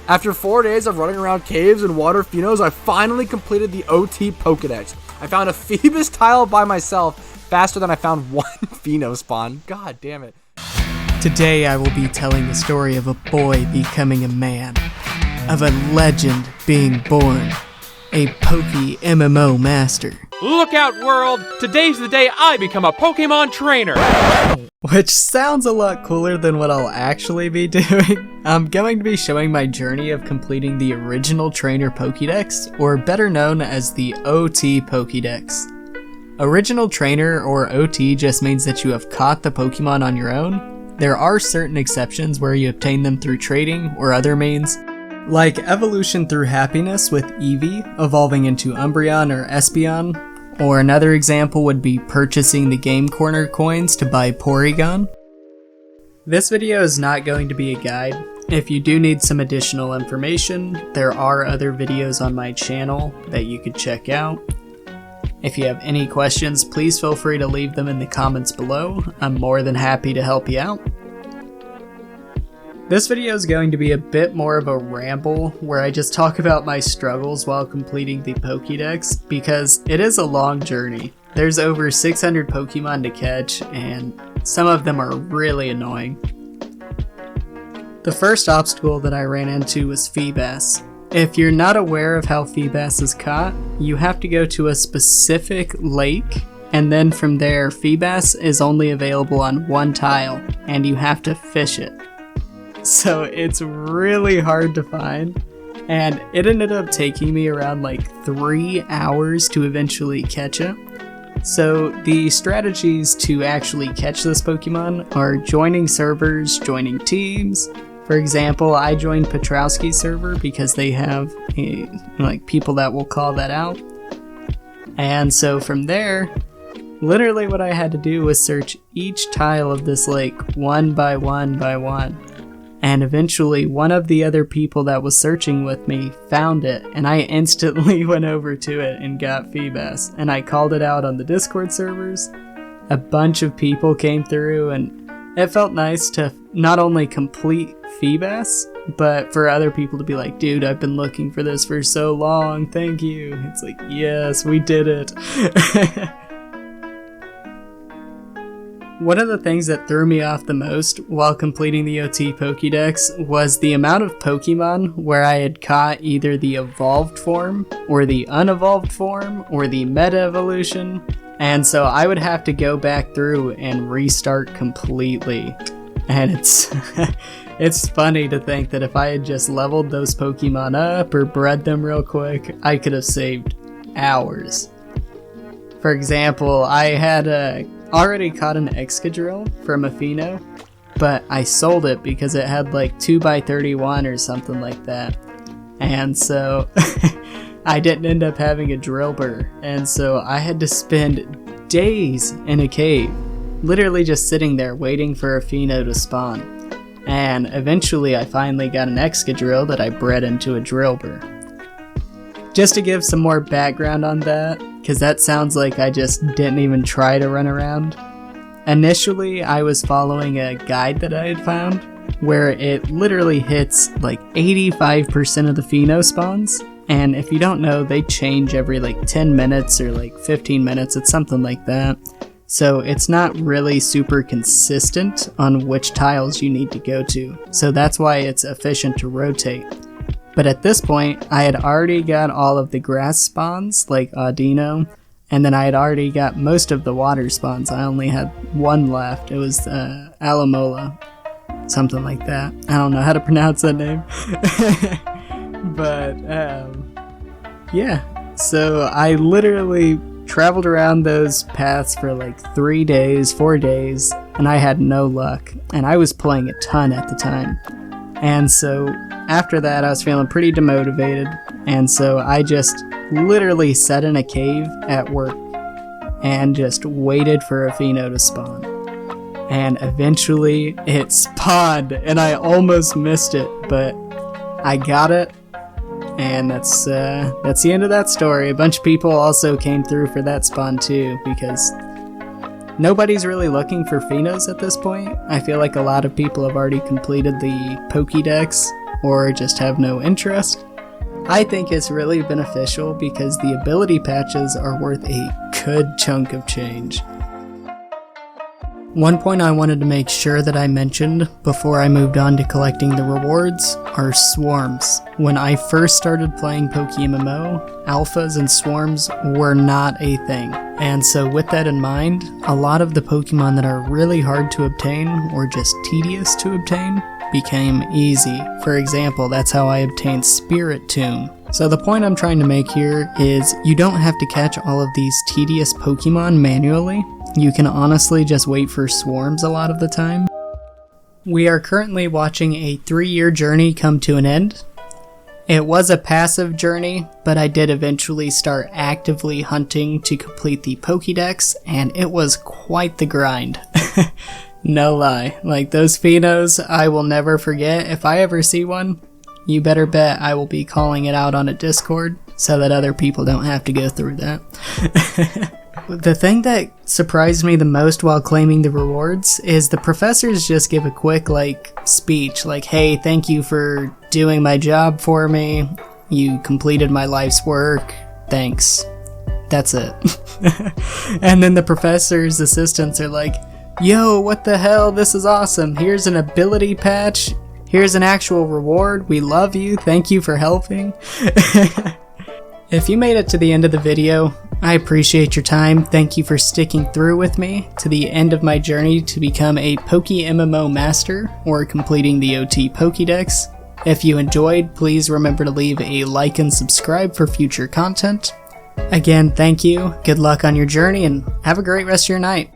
After 4 days of running around caves and water Phenos, I finally completed the OT Pokedex. I found a Phoebus tile by myself faster than I found one Pheno spawn. God damn it. Today I will be telling the story of a boy becoming a man, of a legend being born, a Poke MMO master. Look out, world! Today's the day I become a Pokemon trainer! Which sounds a lot cooler than what I'll actually be doing. I'm going to be showing my journey of completing the original Trainer Pokédex, or better known as the OT Pokédex. Original Trainer, or OT, just means that you have caught the Pokemon on your own. There are certain exceptions where you obtain them through trading or other means, like evolution through happiness with Eevee evolving into Umbreon or Espeon, or another example would be purchasing the Game Corner coins to buy Porygon. This video is not going to be a guide. If you do need some additional information, there are other videos on my channel that you could check out. If you have any questions, please feel free to leave them in the comments below. I'm more than happy to help you out. This video is going to be a bit more of a ramble where I just talk about my struggles while completing the Pokédex because it is a long journey. There's over 600 Pokemon to catch and some of them are really annoying. The first obstacle that I ran into was Feebas. If you're not aware of how Feebas is caught, you have to go to a specific lake and then from there Feebas is only available on one tile and you have to fish it. So it's really hard to find, and it ended up taking me around like 3 hours to eventually catch it. So the strategies to actually catch this Pokemon are joining servers, joining teams. For example, I joined Petrowski's server because they have people that will call that out. And so from there, literally what I had to do was search each tile of this lake one by one by one. And eventually one of the other people that was searching with me found it and I instantly went over to it and got Feebas and I called it out on the Discord servers. A bunch of people came through and it felt nice to not only complete Feebas, but for other people to be like, dude, I've been looking for this for so long, thank you. It's like, yes, we did it. One of the things that threw me off the most while completing the OT Pokédex was the amount of Pokemon where I had caught either the evolved form, or the unevolved form, or the meta evolution, and so I would have to go back through and restart completely. And it's funny to think that if I had just leveled those Pokemon up or bred them real quick, I could have saved hours. For example, I had already caught an Excadrill from a Pheno, but I sold it because it had like 2x31 or something like that. And so I didn't end up having a Drillbur, and so I had to spend days in a cave, literally just sitting there waiting for a Pheno to spawn. And eventually I finally got an Excadrill that I bred into a Drillbur. Just to give some more background on that, because that sounds like I just didn't even try to run around. Initially, I was following a guide that I had found, where it literally hits like 85% of the Pheno spawns, and if you don't know, they change every like 10 minutes or like 15 minutes, it's something like that. So it's not really super consistent on which tiles you need to go to, so that's why it's efficient to rotate. But at this point, I had already got all of the grass spawns, like Audino, and then I had already got most of the water spawns. I only had one left. It was Alomola, something like that. I don't know how to pronounce that name. But, yeah. So I literally traveled around those paths for like 3 days, 4 days, and I had no luck. And I was playing a ton at the time. And so after that, I was feeling pretty demotivated, and so I just literally sat in a cave at work and just waited for a Pheno to spawn. And eventually it spawned, and I almost missed it, but I got it, and that's the end of that story. A bunch of people also came through for that spawn too, because nobody's really looking for Phenos at this point. I feel like a lot of people have already completed the Pokédex, or just have no interest. I think it's really beneficial because the ability patches are worth a good chunk of change. One point I wanted to make sure that I mentioned before I moved on to collecting the rewards are swarms. When I first started playing PokeMMO, alphas and swarms were not a thing. And so with that in mind, a lot of the Pokemon that are really hard to obtain or just tedious to obtain became easy. For example, that's how I obtained Spiritomb. So the point I'm trying to make here is you don't have to catch all of these tedious Pokemon manually. You can honestly just wait for swarms a lot of the time. We are currently watching a 3-year journey come to an end. It was a passive journey, but I did eventually start actively hunting to complete the Pokédex, and it was quite the grind. No lie. Like, those Phenos, I will never forget. If I ever see one, you better bet I will be calling it out on a Discord so that other people don't have to go through that. The thing that surprised me the most while claiming the rewards is the professors just give a quick, speech, hey, thank you for doing my job for me. You completed my life's work. Thanks. That's it. And then the professor's assistants are like, yo, what the hell? This is awesome. Here's an ability patch. Here's an actual reward. We love you. Thank you for helping. If you made it to the end of the video, I appreciate your time. Thank you for sticking through with me to the end of my journey to become a PokeMMO master or completing the OT Pokédex. If you enjoyed, please remember to leave a like and subscribe for future content. Again, thank you, good luck on your journey, and have a great rest of your night.